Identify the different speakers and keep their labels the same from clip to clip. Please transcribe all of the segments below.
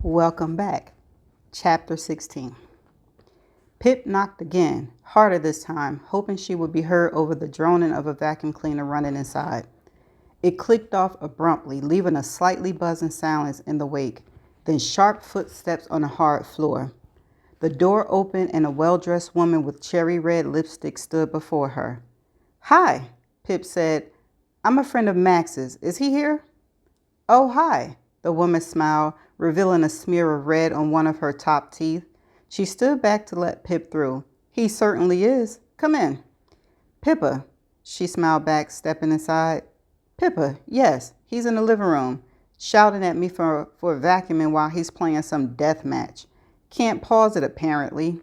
Speaker 1: Welcome back. Chapter 16. Pip knocked again, harder this time, hoping she would be heard over the droning of a vacuum cleaner running inside. It clicked off abruptly, leaving a slightly buzzing silence in the wake, then sharp footsteps on the hard floor. The door opened and a well-dressed woman with cherry red lipstick stood before her. "Hi," Pip said. "I'm a friend of Max's. Is he here?" "Oh, hi." The woman smiled, revealing a smear of red on one of her top teeth. She stood back to let Pip through. "He certainly is. Come in." "Pippa," she smiled back, stepping inside. "Pippa, yes, he's in the living room, shouting at me for vacuuming while he's playing some death match. Can't pause it, apparently."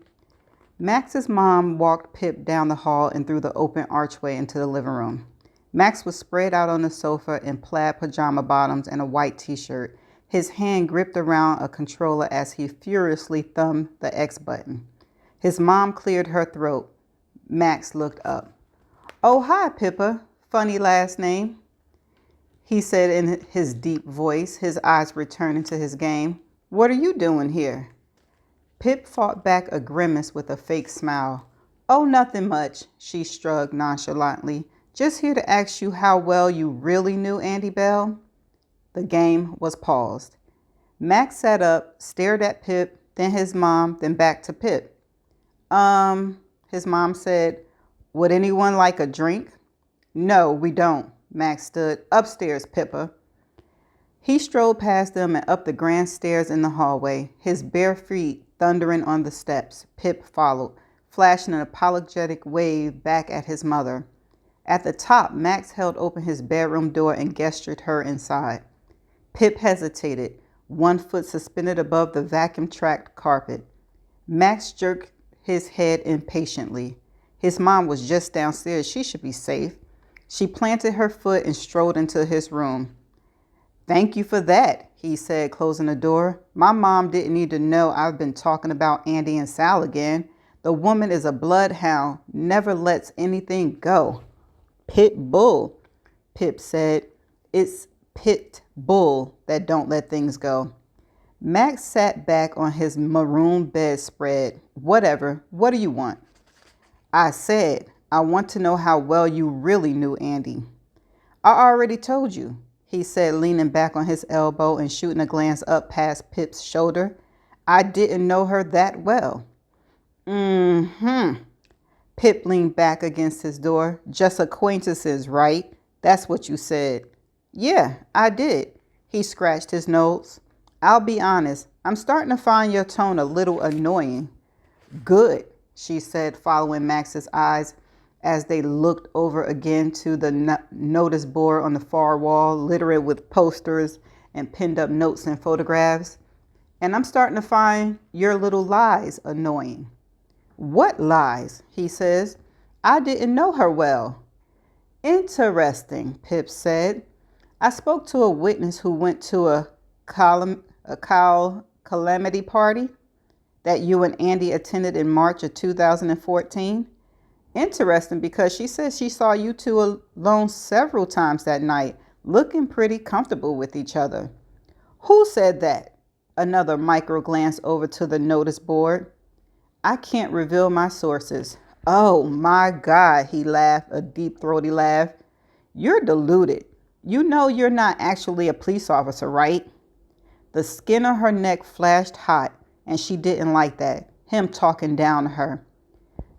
Speaker 1: Max's mom walked Pip down the hall and through the open archway into the living room. Max was spread out on the sofa in plaid pajama bottoms and a white t-shirt, his hand gripped around a controller as he furiously thumbed the X button. His mom cleared her throat. Max looked up. "Oh, hi, Pippa. Funny last name," he said in his deep voice, his eyes returning to his game. "What are you doing here?" Pip fought back a grimace with a fake smile. "Oh, nothing much," she shrugged nonchalantly. "Just here to ask you how well you really knew Andy Bell." The game was paused. Max sat up, stared at Pip, then his mom, then back to Pip. His mom said, "Would anyone like a drink?" "No, we don't." Max stood. "Upstairs, Pippa." He strode past them and up the grand stairs in the hallway, his bare feet thundering on the steps. Pip followed, flashing an apologetic wave back at his mother. At the top, Max held open his bedroom door and gestured her inside. Pip hesitated, one foot suspended above the vacuum-tracked carpet. Max jerked his head impatiently. His mom was just downstairs. She should be safe. She planted her foot and strode into his room. "Thank you for that," he said, closing the door. "My mom didn't need to know I've been talking about Andy and Sal again. The woman is a bloodhound, never lets anything go." "Pit bull," Pip said. "It's pit bull that don't let things go." Max sat back on his maroon bedspread. "Whatever. What do you want?" "I said, I want to know how well you really knew Andy." "I already told you," he said, leaning back on his elbow and shooting a glance up past Pip's shoulder. "I didn't know her that well." Pip leaned back against his door. "Just acquaintances, right? That's what you said." "Yeah, I did." He scratched his nose. "I'll be honest, I'm starting to find your tone a little annoying." "Good," she said, following Max's eyes as they looked over again to the notice board on the far wall, littered with posters and pinned up notes and photographs. "And I'm starting to find your little lies annoying." "What lies?" he says. "I didn't know her well." "Interesting," Pip said. "I spoke to a witness who went to a calamity party that you and Andy attended in March of 2014. Interesting because she says she saw you two alone several times that night, looking pretty comfortable with each other." "Who said that?" Another micro glance over to the notice board. "I can't reveal my sources." "Oh my God," he laughed, a deep throaty laugh. "You're deluded. You know you're not actually a police officer, right?" The skin on her neck flashed hot, and she didn't like that, him talking down to her.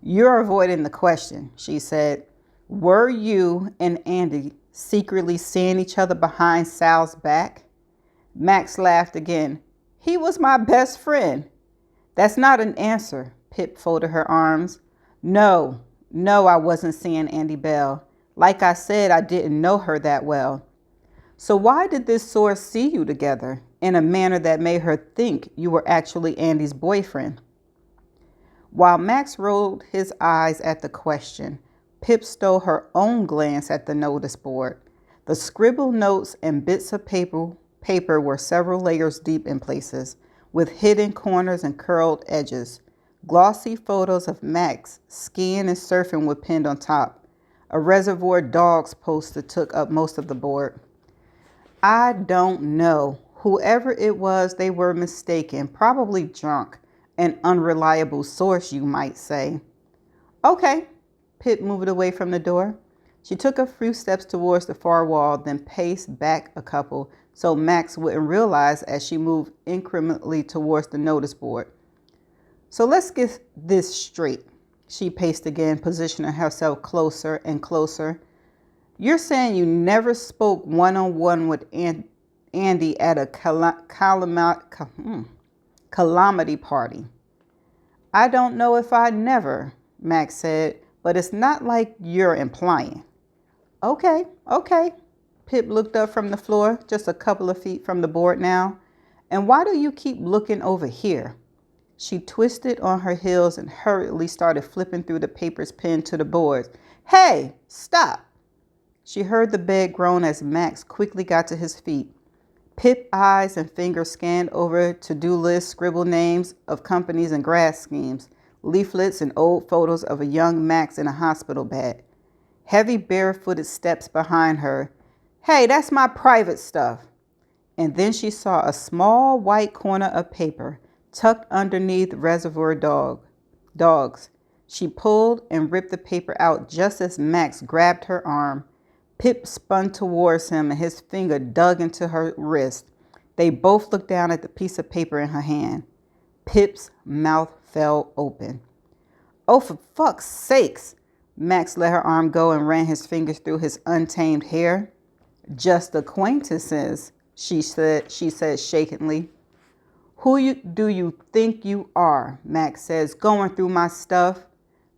Speaker 1: "You're avoiding the question," she said. "Were you and Andy secretly seeing each other behind Sal's back?" Max laughed again. "He was my best friend." "That's not an answer." Pip folded her arms. No, I wasn't seeing Andy Bell. Like I said, I didn't know her that well." "So why did this source see you together in a manner that made her think you were actually Andy's boyfriend?" While Max rolled his eyes at the question, Pip stole her own glance at the notice board. The scribbled notes and bits of paper were several layers deep in places, with hidden corners and curled edges. Glossy photos of Max skiing and surfing were pinned on top. A Reservoir Dogs poster took up most of the board. "I don't know Whoever it was, they were mistaken, probably drunk. An unreliable source, you might say. Okay. Pip moved away from the door. She took a few steps towards the far wall, then paced back a couple so Max wouldn't realize as she moved incrementally towards the notice board. So let's get this straight. She paced again, positioning herself closer and closer. You're saying you never spoke one-on-one with Andy at a calamity party. I don't know if I never, Max said, but it's not like you're implying. Okay. Pip looked up from the floor, just a couple of feet from the board now. And why do you keep looking over here? She twisted on her heels and hurriedly started flipping through the papers pinned to the boards. Hey, stop! She heard the bed groan as Max quickly got to his feet. Pip's eyes and fingers scanned over to-do lists, scribbled names of companies and grad schemes, leaflets and old photos of a young Max in a hospital bed. Heavy barefooted steps behind her. Hey, that's my private stuff. And then she saw a small white corner of paper tucked underneath Reservoir Dogs. She pulled and ripped the paper out just as Max grabbed her arm. Pip spun towards him and his finger dug into her wrist. They both looked down at the piece of paper in her hand. Pip's mouth fell open. Oh, for fuck's sakes! Max let her arm go and ran his fingers through his untamed hair. Just acquaintances, she said shakingly. Do you think you are? Max says, going through my stuff.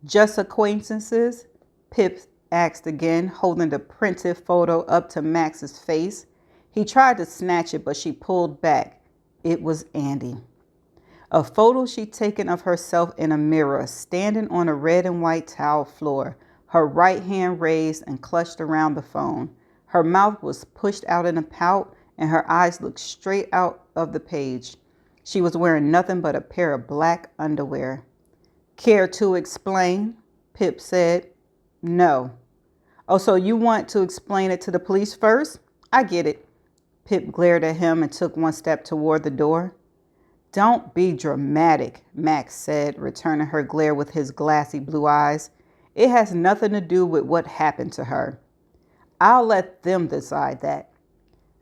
Speaker 1: Just acquaintances? Pip asked again, holding the printed photo up to Max's face. He tried to snatch it, but she pulled back. It was Andy. A photo she'd taken of herself in a mirror, standing on a red and white tile floor, her right hand raised and clutched around the phone. Her mouth was pushed out in a pout, and her eyes looked straight out of the page. She was wearing nothing but a pair of black underwear. Care to explain? Pip said. No. Oh, so you want to explain it to the police first? I get it. Pip glared at him and took one step toward the door. Don't be dramatic, Max said, returning her glare with his glassy blue eyes. It has nothing to do with what happened to her. I'll let them decide that.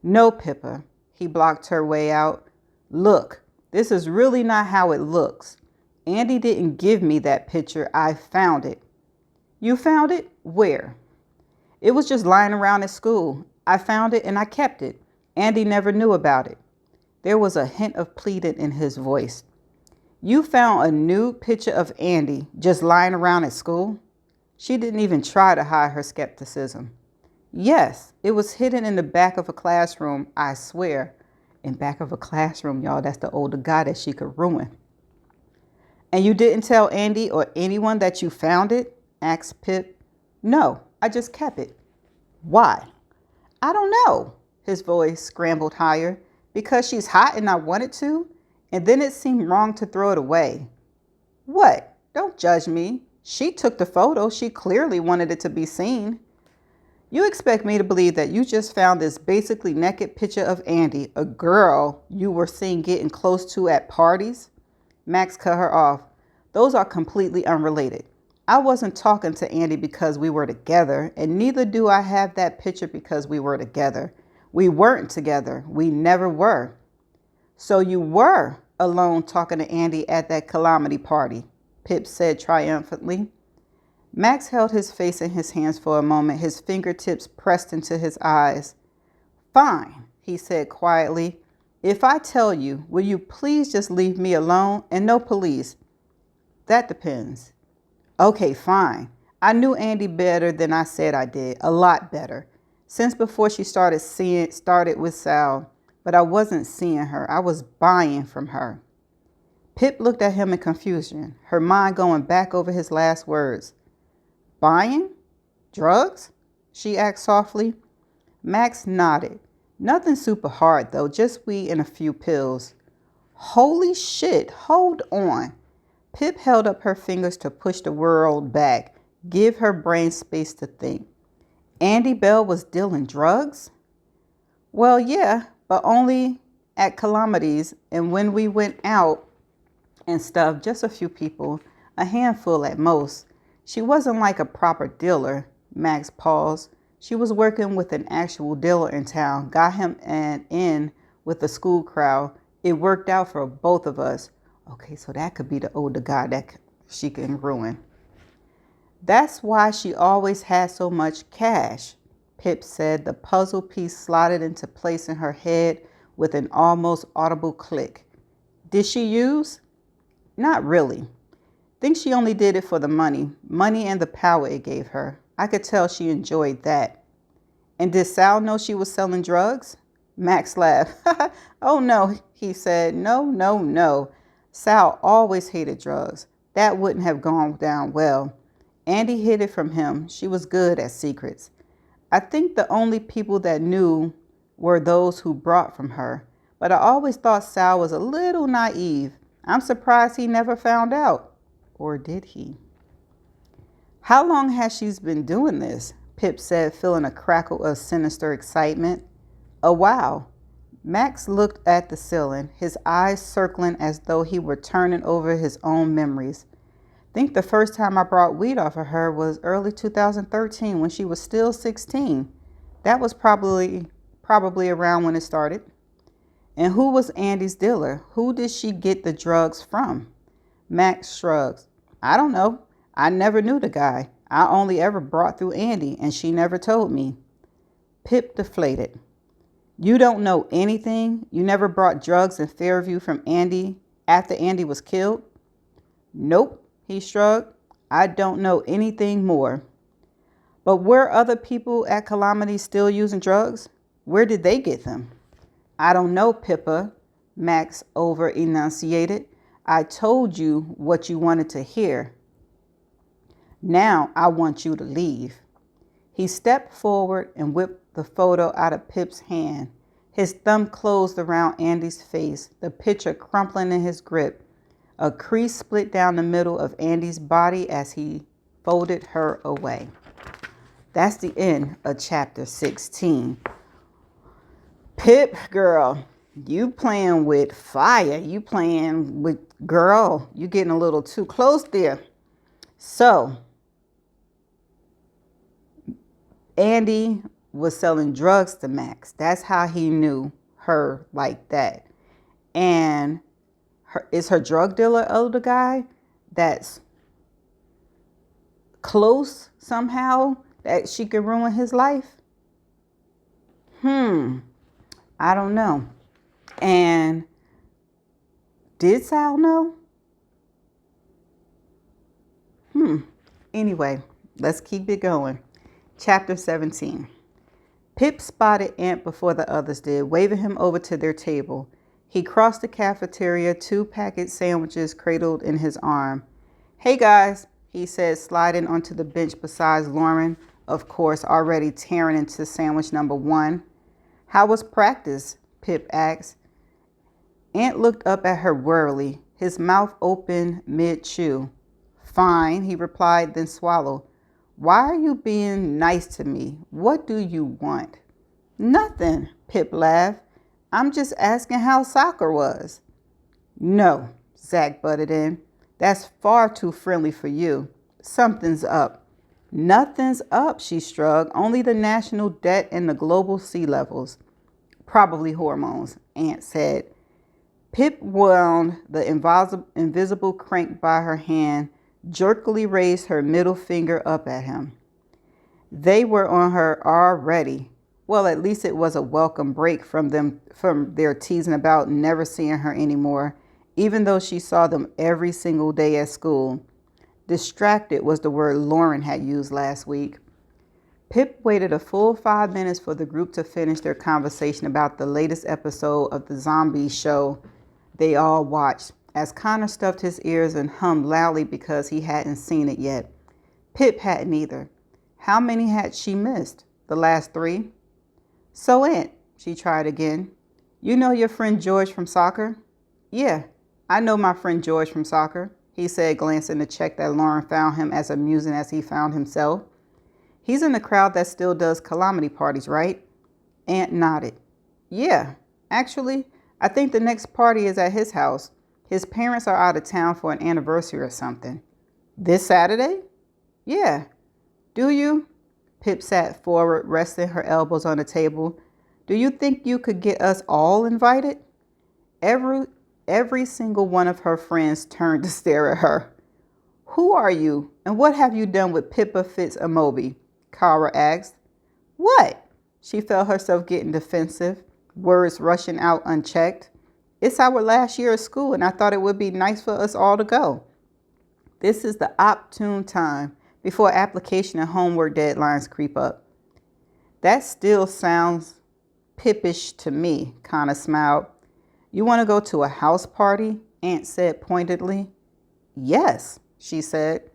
Speaker 1: No, Pippa. He blocked her way out. Look, this is really not how it looks. Andy didn't give me that picture. I found it. You found it? Where? It was just lying around at school. I found it and I kept it. Andy never knew about it. There was a hint of pleading in his voice. You found a nude picture of Andy just lying around at school? She didn't even try to hide her skepticism. Yes, it was hidden in the back of a classroom, I swear. In back of a classroom, y'all, that's the older guy that she could ruin. And you didn't tell Andy or anyone that you found it? Asked Pip. No, I just kept it. Why? I don't know. His voice scrambled higher. Because she's hot and I wanted to, and then it seemed wrong to throw it away. What? Don't judge me. She took the photo. She clearly wanted it to be seen. You expect me to believe that you just found this basically naked picture of Andy, a girl you were seen getting close to at parties? Max cut her off. Those are completely unrelated. I wasn't talking to Andy because we were together, and neither do I have that picture because we were together. We weren't together. We never were. So you were alone talking to Andy at that calamity party, Pip said triumphantly. Max held his face in his hands for a moment, his fingertips pressed into his eyes. Fine, he said quietly. If I tell you, will you please just leave me alone and no police? That depends. Okay, fine. I knew Andy better than I said I did, a lot better. Since before she started with Sal, but I wasn't seeing her. I was buying from her. Pip looked at him in confusion, her mind going back over his last words. Buying? Drugs? She asked softly. Max nodded. Nothing super hard though, just weed and a few pills. Holy shit, hold on. Pip held up her fingers to push the world back, give her brain space to think. Andy Bell was dealing drugs? Well, yeah, but only at Calamities, and when we went out and stuff, just a few people, a handful at most. She wasn't like a proper dealer. Max paused. She was working with an actual dealer in town, got him an in with the school crowd. It worked out for both of us. Okay, so that could be the older guy that she can ruin. That's why she always had so much cash, Pip said, the puzzle piece slotted into place in her head with an almost audible click. Did she use? Not really. Think she only did it for the money and the power it gave her. I could tell she enjoyed that. And did Sal know she was selling drugs? Max laughed. Oh no, he said. No. Sal always hated drugs. That wouldn't have gone down well. Andy hid it from him. She was good at secrets. I think the only people that knew were those who brought from her. But I always thought Sal was a little naive. I'm surprised he never found out. Or did he? How long has she been doing this? Pip said, feeling a crackle of sinister excitement. A while. Max looked at the ceiling, his eyes circling as though he were turning over his own memories. Think the first time I brought weed off of her was early 2013 when she was still 16. That was probably around when it started. And who was Andy's dealer? Who did she get the drugs from? Max shrugs. I don't know. I never knew the guy. I only ever brought through Andy, and she never told me. Pip deflated. You don't know anything? You never brought drugs in Fairview from Andy after Andy was killed? Nope, he shrugged. I don't know anything more. But were other people at Calamity still using drugs? Where did they get them? I don't know, Pippa, Max over-enunciated. I told you what you wanted to hear. Now I want you to leave. He stepped forward and whipped the photo out of Pip's hand. His thumb closed around Andy's face, the picture crumpling in his grip. A crease split down the middle of Andy's body as he folded her away. That's the end of chapter 16. Pip, girl, you playing with fire. You playing with, girl, you getting a little too close there. So, Andy was selling drugs to Max. That's how he knew her like that. And is her drug dealer older guy that's close somehow that she could ruin his life? I don't know. And did Sal know? Anyway, let's keep it going. Chapter 17. Pip spotted Ant before the others did, waving him over to their table. He crossed the cafeteria, 2 packet sandwiches cradled in his arm. Hey guys, he said, sliding onto the bench beside Lauren, of course, already tearing into sandwich number 1. How was practice? Pip asked. Ant looked up at her wearily, his mouth open mid-chew. Fine, he replied, then swallowed. Why are you being nice to me? What do you want? Nothing, Pip laughed. I'm just asking how soccer was. No, Zach butted in. That's far too friendly for you. Something's up. Nothing's up, she shrugged. Only the national debt and the global sea levels. Probably hormones, Ant said. Pip wound the invisible crank by her hand, jerkily raised her middle finger up at him. They were on her already. Well, at least it was a welcome break from their teasing about never seeing her anymore, even though she saw them every single day at school. Distracted was the word Lauren had used last week. Pip waited a full 5 minutes for the group to finish their conversation about the latest episode of the zombie show they all watched, as Connor stuffed his ears and hummed loudly because he hadn't seen it yet. Pip hadn't either. How many had she missed? The last 3? So, Aunt, she tried again. You know your friend George from soccer? Yeah, I know my friend George from soccer, he said, glancing the check that Lauren found him as amusing as he found himself. He's in the crowd that still does calamity parties, right? Aunt nodded. Yeah, actually, I think the next party is at his house. His parents are out of town for an anniversary or something. This Saturday? Yeah. Do you? Pip sat forward, resting her elbows on the table. Do you think you could get us all invited? Every single one of her friends turned to stare at her. Who are you, and what have you done with Pippa Fitz-Amobi? Kara asked. What? She felt herself getting defensive, words rushing out unchecked. It's our last year of school, and I thought it would be nice for us all to go. This is the opportune time before application and homework deadlines creep up. That still sounds Pippish to me, Connor smiled. You want to go to a house party? Aunt said pointedly. Yes, she said.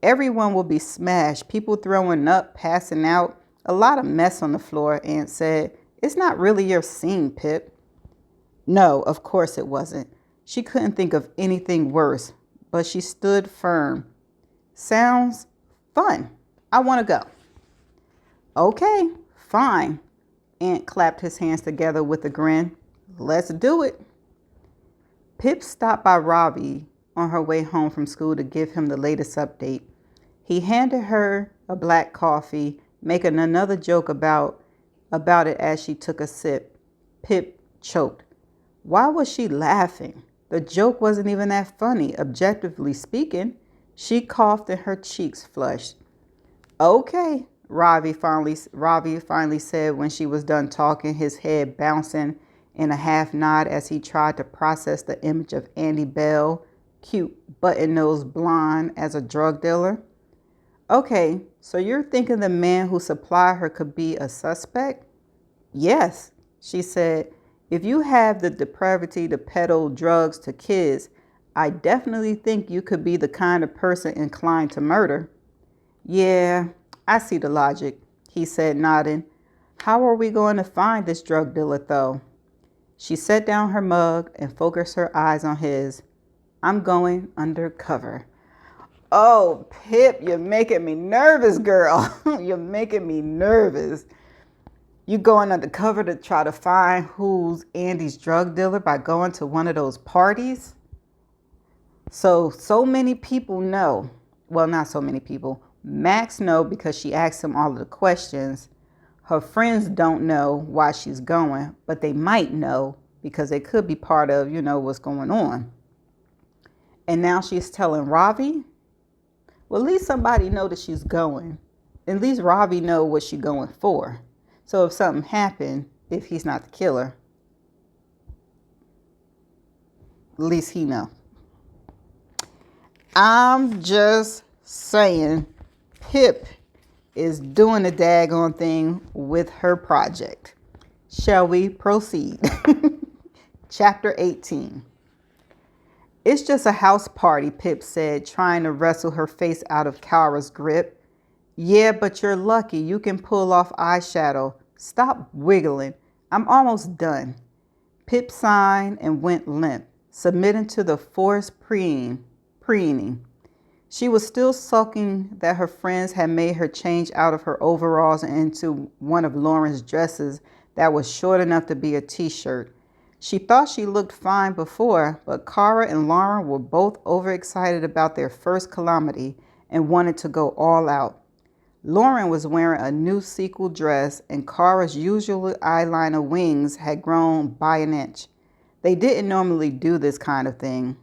Speaker 1: Everyone will be smashed, people throwing up, passing out. A lot of mess on the floor, Aunt said. It's not really your scene, Pip. No, of course it wasn't. She couldn't think of anything worse, but she stood firm. Sounds fun. I want to go. Okay, fine. Aunt clapped his hands together with a grin. Let's do it. Pip stopped by Ravi on her way home from school to give him the latest update. He handed her a black coffee, making another joke about it as she took a sip. Pip choked. Why was she laughing? The joke wasn't even that funny, objectively speaking. She coughed and her cheeks flushed. Okay, Ravi finally said when she was done talking, his head bouncing in a half nod as he tried to process the image of Andy Bell, cute button-nosed blonde, as a drug dealer. Okay, so you're thinking the man who supplied her could be a suspect? Yes, she said. If you have the depravity to peddle drugs to kids, I definitely think you could be the kind of person inclined to murder. Yeah, I see the logic, he said, nodding. How are we going to find this drug dealer, though? She set down her mug and focused her eyes on his. I'm going undercover. Oh, Pip, you're making me nervous, girl. You're making me nervous. You going undercover to try to find who's Andy's drug dealer by going to one of those parties? So many people know. Well, not so many people. Max know because she asked him all of the questions. Her friends don't know why she's going, but they might know because they could be part of, what's going on. And now she's telling Ravi? Well, at least somebody know that she's going. At least Ravi know what she's going for. So if something happened, if he's not the killer, at least he know. I'm just saying, Pip is doing the daggone thing with her project. Shall we proceed? Chapter 18. It's just a house party, Pip said, trying to wrestle her face out of Kara's grip. Yeah, but you're lucky you can pull off eyeshadow. Stop wiggling. I'm almost done. Pip sighed and went limp, submitting to the forced preening. She was still sulking that her friends had made her change out of her overalls and into one of Lauren's dresses that was short enough to be a t-shirt. She thought she looked fine before, but Kara and Lauren were both overexcited about their first calamity and wanted to go all out. Lauren was wearing a new sequel dress, and Kara's usual eyeliner wings had grown by an inch. They didn't normally do this kind of thing.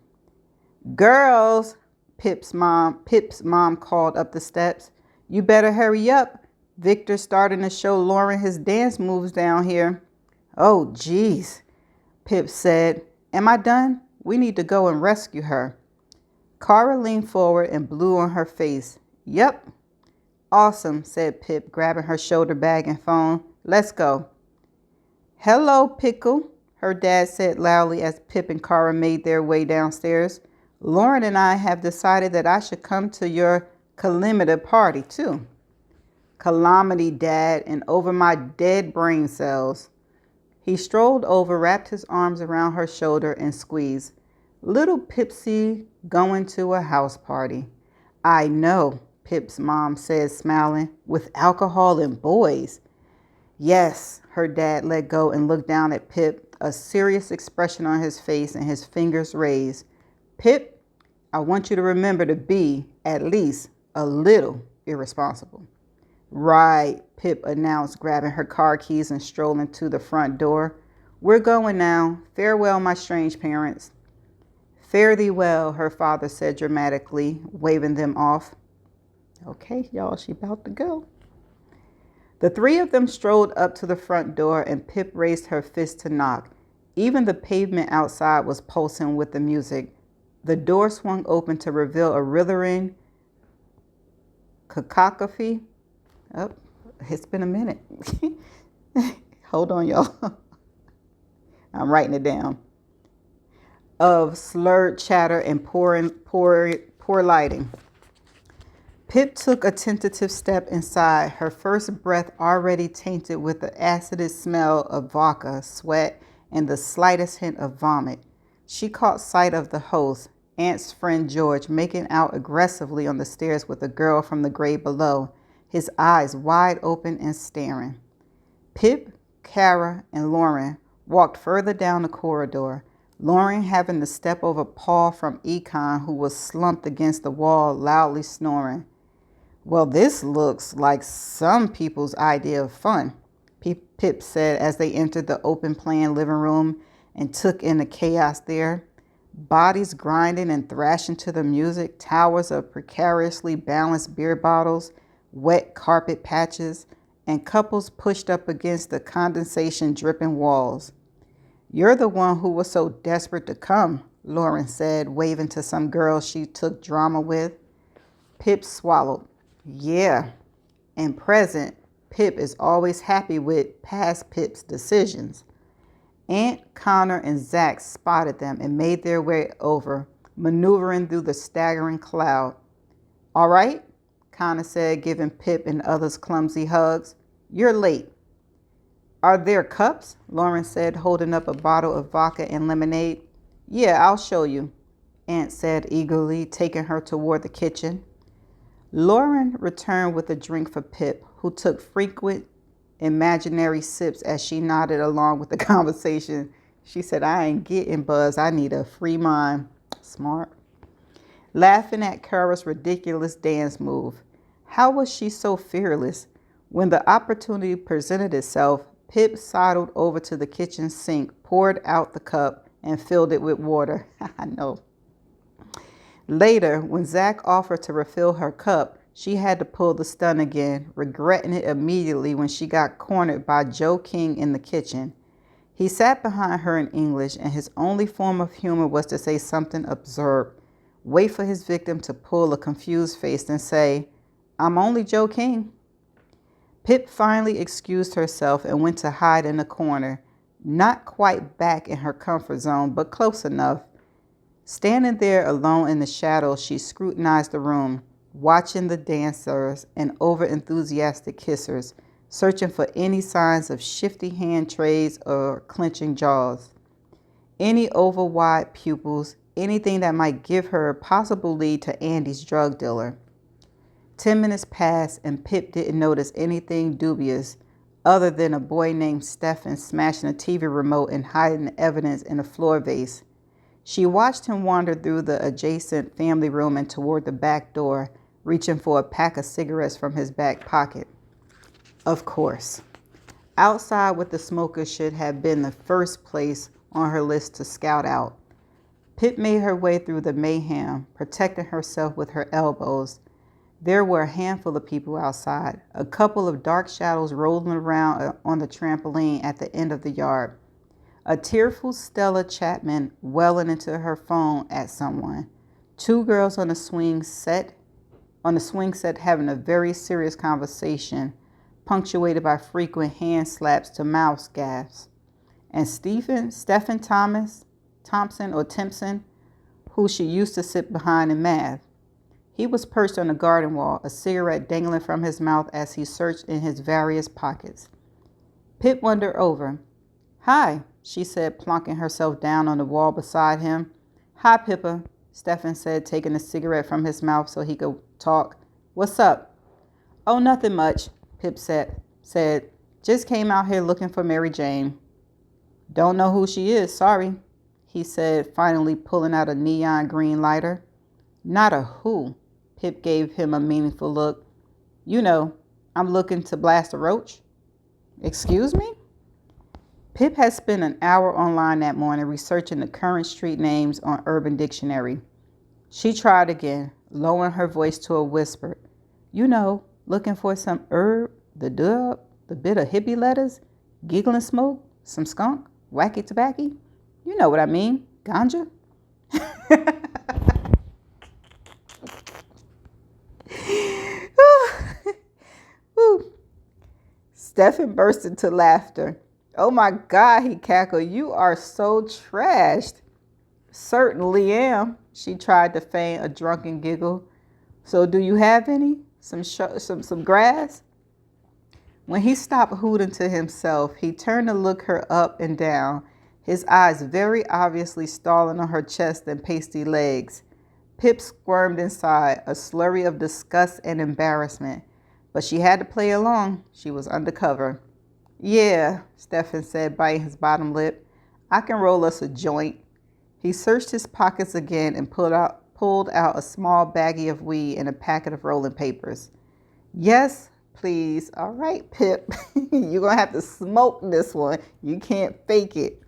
Speaker 1: Girls, Pip's mom called up the steps. You better hurry up. Victor's starting to show Lauren his dance moves down here. Oh, geez, Pip said. Am I done? We need to go and rescue her. Kara leaned forward and blew on her face. Yep. Awesome, said Pip, grabbing her shoulder bag and phone. Let's go. Hello, Pickle, her dad said loudly as Pip and Kara made their way downstairs. Lauren and I have decided that I should come to your calamity party, too. Calamity, Dad, and over my dead brain cells. He strolled over, wrapped his arms around her shoulder, and squeezed. Little Pipsy going to a house party. I know, Pip's mom said, smiling, with alcohol and boys. Yes, her dad let go and looked down at Pip. a serious expression on his face and his fingers raised. Pip, I want you to remember to be, at least, a little irresponsible. Right, Pip announced, grabbing her car keys and strolling to the front door. We're going now. Farewell, my strange parents. Fare thee well, her father said dramatically, waving them off. Okay, y'all, she about to go. The three of them strolled up to the front door, and Pip raised her fist to knock. Even the pavement outside was pulsing with the music. The door swung open to reveal a withering cacophony. Oh, it's been a minute. Hold on, y'all. I'm writing it down. Of slurred chatter and poor lighting. Pip took a tentative step inside, her first breath already tainted with the acidous smell of vodka, sweat, and the slightest hint of vomit. She caught sight of the host, Aunt's friend George, making out aggressively on the stairs with a girl from the grade below, his eyes wide open and staring. Pip, Kara, and Lauren walked further down the corridor, Lauren having to step over Paul from Econ, who was slumped against the wall, loudly snoring. Well, this looks like some people's idea of fun, Pip said as they entered the open-plan living room and took in the chaos there. Bodies grinding and thrashing to the music, towers of precariously balanced beer bottles, wet carpet patches, and couples pushed up against the condensation-dripping walls. You're the one who was so desperate to come, Lauren said, waving to some girls she took drama with. Pip swallowed. Yeah, and present, Pip is always happy with past Pip's decisions. Aunt, Connor, and Zach spotted them and made their way over, maneuvering through the staggering cloud. All right, Connor said, giving Pip and others clumsy hugs. You're late. Are there cups? Lauren said, holding up a bottle of vodka and lemonade. Yeah, I'll show you, Aunt said eagerly, taking her toward the kitchen. Lauren returned with a drink for Pip, who took frequent imaginary sips as she nodded along with the conversation. She said, I ain't getting buzzed. I need a free mind. Smart. Laughing at Kara's ridiculous dance move. How was she so fearless? When the opportunity presented itself, Pip sidled over to the kitchen sink, poured out the cup, and filled it with water. I know. Later, when Zach offered to refill her cup, she had to pull the stunt again, regretting it immediately when she got cornered by Joe King in the kitchen. He sat behind her in English, and his only form of humor was to say something absurd, wait for his victim to pull a confused face and say, I'm only Joe King. Pip finally excused herself and went to hide in a corner, not quite back in her comfort zone, but close enough. Standing there alone in the shadows, she scrutinized the room, watching the dancers and over-enthusiastic kissers, searching for any signs of shifty hand trades or clenching jaws. Any over-wide pupils, anything that might give her a possible lead to Andy's drug dealer. 10 minutes passed and Pip didn't notice anything dubious other than a boy named Stefan smashing a TV remote and hiding the evidence in a floor vase. She watched him wander through the adjacent family room and toward the back door, reaching for a pack of cigarettes from his back pocket. Of course. Outside with the smokers should have been the first place on her list to scout out. Pip made her way through the mayhem, protecting herself with her elbows. There were a handful of people outside, a couple of dark shadows rolling around on the trampoline at the end of the yard. A tearful Stella Chapman welling into her phone at someone. Two girls on the swing set having a very serious conversation, punctuated by frequent hand slaps to mouth gasps. And Stephen Thompson, who she used to sit behind in math. He was perched on the garden wall, a cigarette dangling from his mouth as he searched in his various pockets. Pip wandered over. Hi, she said, plonking herself down on the wall beside him. Hi, Pippa, Stefan said, taking a cigarette from his mouth so he could talk. What's up? Oh, nothing much, Pip said. Just came out here looking for Mary Jane. Don't know who she is, sorry, he said, finally pulling out a neon green lighter. Not a who? Pip gave him a meaningful look. You know, I'm looking to blast a roach. Excuse me? Pip had spent an hour online that morning researching the current street names on Urban Dictionary. She tried again, lowering her voice to a whisper. You know, looking for some herb, the dub, the bit of hippie letters, giggling smoke, some skunk, wacky tobacco. You know what I mean, ganja. Stefan burst into laughter. Oh my God, he cackled. You are so trashed. Certainly am. She tried to feign a drunken giggle. So do you have any? Some grass? When he stopped hooting to himself, he turned to look her up and down, his eyes very obviously stalling on her chest and pasty legs. Pip squirmed inside, a slurry of disgust and embarrassment. But she had to play along. She was undercover. Yeah, Stefan said, biting his bottom lip. I can roll us a joint. He searched his pockets again and pulled out a small baggie of weed and a packet of rolling papers. Yes, please. All right, Pip. You're going to have to smoke this one. You can't fake it.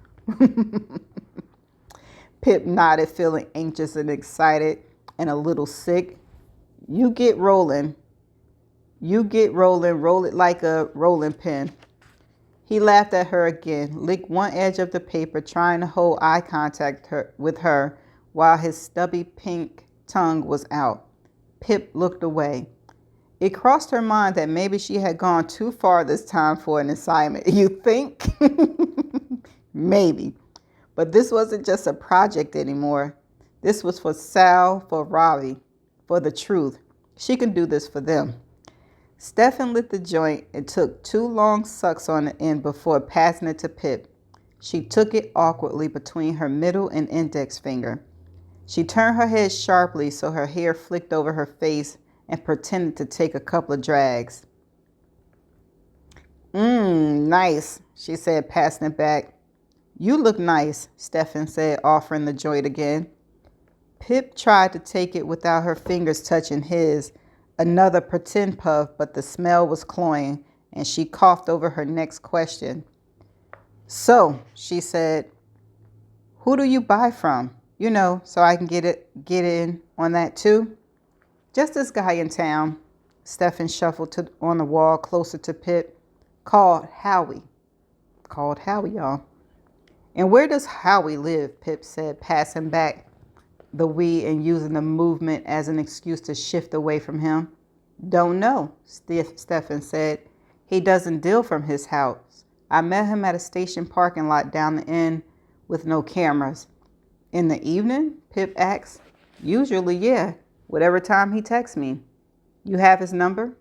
Speaker 1: Pip nodded, feeling anxious and excited and a little sick. You get rolling. Roll it like a rolling pin. He laughed at her again, licked one edge of the paper, trying to hold eye contact with her while his stubby pink tongue was out. Pip looked away. It crossed her mind that maybe she had gone too far this time for an assignment. You think? Maybe. But this wasn't just a project anymore. This was for Sal, for Ravi, for the truth. She can do this for them. Stefan lit the joint and took 2 long sucks on the end before passing it to Pip. She took it awkwardly between her middle and index finger. She turned her head sharply so her hair flicked over her face and pretended to take a couple of drags. Nice, she said, passing it back. You look nice, Stefan said, offering the joint again. Pip tried to take it without her fingers touching his. Another pretend puff, but the smell was cloying, and she coughed over her next question. So, she said, who do you buy from? You know, so I can get in on that too. Just this guy in town. Stefan shuffled on the wall closer to Pip. Called Howie, y'all. And where does Howie live? Pip said, passing back the weed and using the movement as an excuse to shift away from him. Don't know, Stefan said. He doesn't deal from his house. I met him at a station parking lot down the end with no cameras. In the evening? Pip asked. Usually, yeah. Whatever time he texts me. You have his number?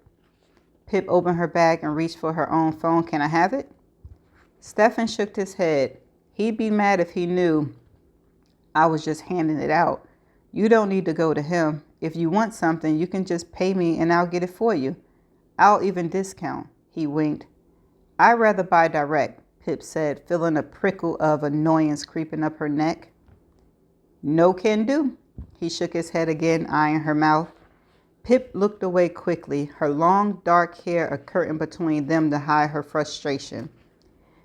Speaker 1: Pip opened her bag and reached for her own phone. Can I have it? Stefan shook his head. He'd be mad if he knew I was just handing it out. You don't need to go to him. If you want something, you can just pay me and I'll get it for you. I'll even discount. He winked. I'd rather buy direct, Pip said, feeling a prickle of annoyance creeping up her neck. No can do. He shook his head again, eyeing her mouth. Pip looked away quickly, her long dark hair a curtain between them to hide her frustration.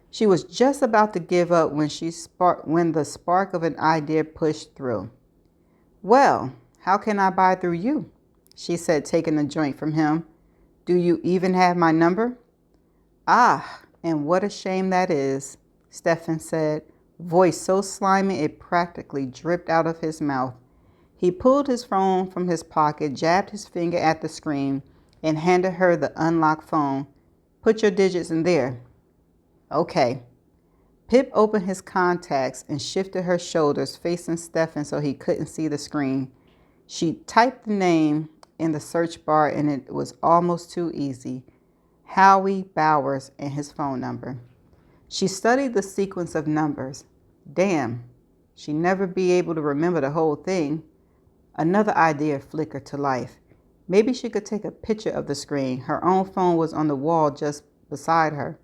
Speaker 1: She was just about to give up when the spark of an idea pushed through. Well, how can I buy through you? She said, taking the joint from him. Do you even have my number? Ah, and what a shame that is, Stefan said, voice so slimy it practically dripped out of his mouth. He pulled his phone from his pocket, jabbed his finger at the screen, and handed her the unlocked phone. Put your digits in there. Okay. Pip opened his contacts and shifted her shoulders, facing Stefan so he couldn't see the screen. She typed the name in the search bar and it was almost too easy. Howie Bowers and his phone number. She studied the sequence of numbers. Damn, she'd never be able to remember the whole thing. Another idea flickered to life. Maybe she could take a picture of the screen. Her own phone was on the wall just beside her.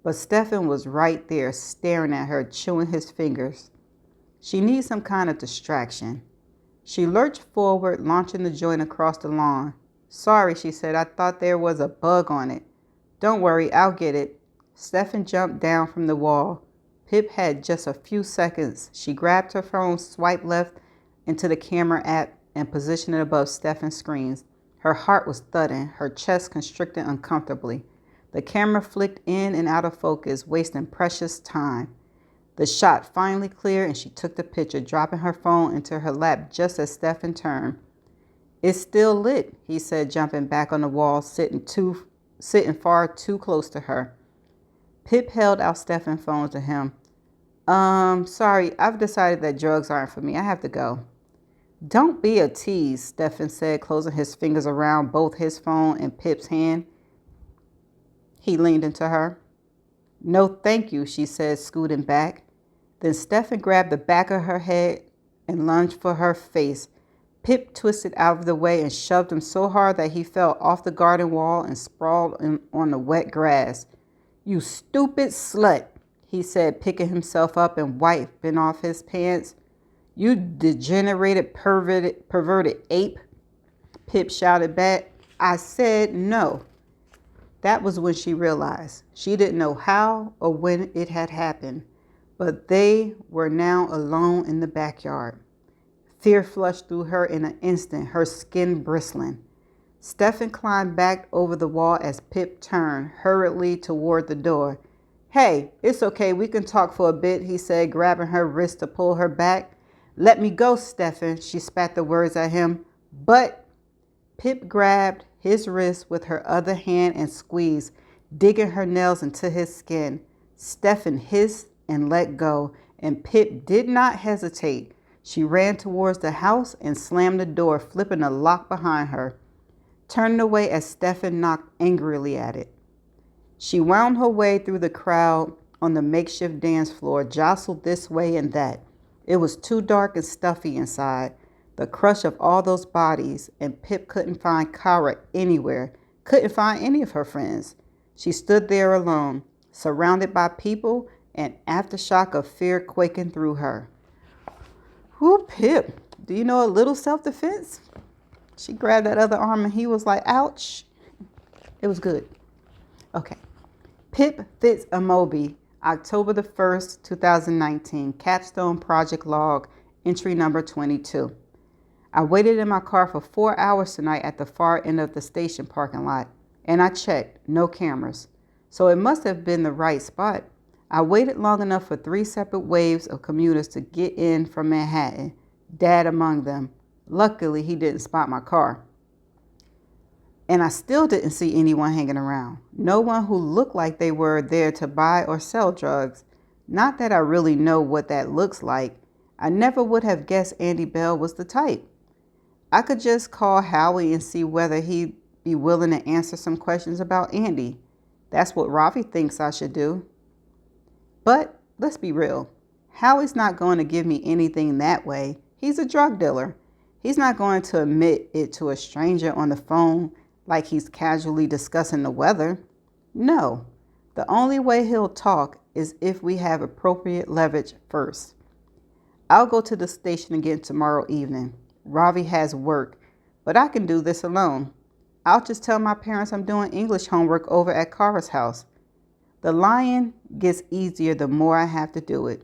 Speaker 1: But Stefan was right there, staring at her, chewing his fingers. She needs some kind of distraction. She lurched forward, launching the joint across the lawn. Sorry, she said. I thought there was a bug on it. Don't worry, I'll get it. Stefan jumped down from the wall. Pip had just a few seconds. She grabbed her phone, swiped left into the camera app, and positioned it above Stefan's screens. Her heart was thudding, her chest constricted uncomfortably. The camera flicked in and out of focus, wasting precious time. The shot finally cleared, and she took the picture, dropping her phone into her lap just as Stefan turned. It's still lit, he said, jumping back on the wall, sitting far too close to her. Pip held out Stefan's phone to him. Sorry, I've decided that drugs aren't for me. I have to go. Don't be a tease, Stefan said, closing his fingers around both his phone and Pip's hand. He leaned into her. No, thank you, she said, scooting back. Then Stefan grabbed the back of her head and lunged for her face. Pip twisted out of the way and shoved him so hard that he fell off the garden wall and sprawled on the wet grass. You stupid slut, he said, picking himself up and wiping off his pants. You degenerated, perverted ape, Pip shouted back. I said no. That was when she realized. She didn't know how or when it had happened, but they were now alone in the backyard. Fear flushed through her in an instant, her skin bristling. Stefan climbed back over the wall as Pip turned hurriedly toward the door. Hey, it's okay, we can talk for a bit, he said, grabbing her wrist to pull her back. Let me go, Stefan, she spat the words at him. But Pip grabbed his wrist with her other hand and squeezed, digging her nails into his skin. Stefan hissed and let go, and Pip did not hesitate. She ran towards the house and slammed the door, flipping the lock behind her, turning away as Stefan knocked angrily at it. She wound her way through the crowd on the makeshift dance floor, jostled this way and that. It was too dark and stuffy inside. The crush of all those bodies, and Pip couldn't find Kara anywhere, couldn't find any of her friends. She stood there alone, surrounded by people, an aftershock of fear quaking through her. Whoo, Pip, do you know a little self-defense? She grabbed that other arm and he was like, ouch. It was good. Okay. Pip Fitz Amobi, October the 1st, 2019, Capstone Project Log, entry number 22. I waited in my car for 4 hours tonight at the far end of the station parking lot, and I checked, no cameras. So it must have been the right spot. I waited long enough for 3 separate waves of commuters to get in from Manhattan, Dad among them. Luckily, he didn't spot my car. And I still didn't see anyone hanging around. No one who looked like they were there to buy or sell drugs. Not that I really know what that looks like. I never would have guessed Andy Bell was the type. I could just call Howie and see whether he'd be willing to answer some questions about Andy. That's what Ravi thinks I should do. But let's be real. Howie's not going to give me anything that way. He's a drug dealer. He's not going to admit it to a stranger on the phone like he's casually discussing the weather. No, the only way he'll talk is if we have appropriate leverage first. I'll go to the station again tomorrow evening. Ravi has work, but I can do this alone. I'll just tell my parents I'm doing English homework over at Kara's house. The lying gets easier the more I have to do it.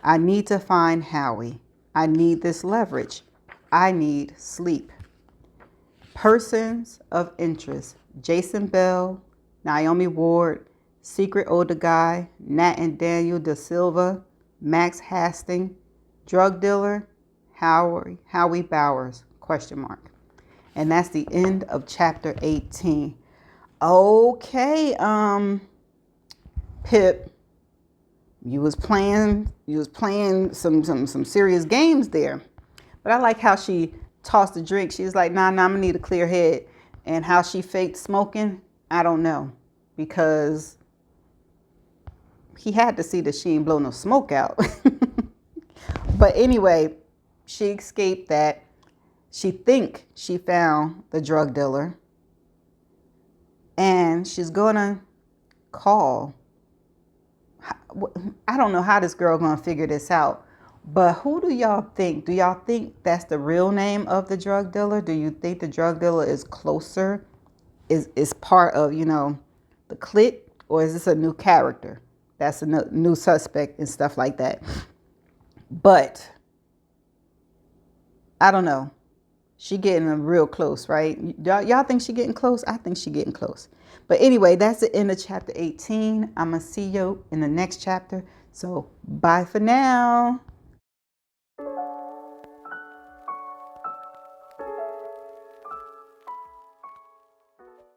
Speaker 1: I need to find Howie. I need this leverage. I need sleep. Persons of interest: Jason Bell, Naomi Ward, Secret Older Guy, Nat and Daniel Da Silva, Max Hastings, drug dealer, Howie Bowers, ? And that's the end of chapter 18. Okay, Pip, you was playing some serious games there. But I like how she tossed the drink. She was like, nah, I'm gonna need a clear head. And how she faked smoking, I don't know. Because he had to see that she ain't blow no smoke out. But anyway, she escaped that. She think she found the drug dealer. And she's gonna call I don't know how this girl gonna figure this out. But who do y'all think? Do y'all think that's the real name of the drug dealer? Do you think the drug dealer is closer? Is part of, the clique? Or is this a new character? That's a new suspect and stuff like that. But I don't know. She getting them real close, right? Y'all think she getting close? I think she getting close. But anyway, that's the end of chapter 18. I'm going to see you in the next chapter. So bye for now.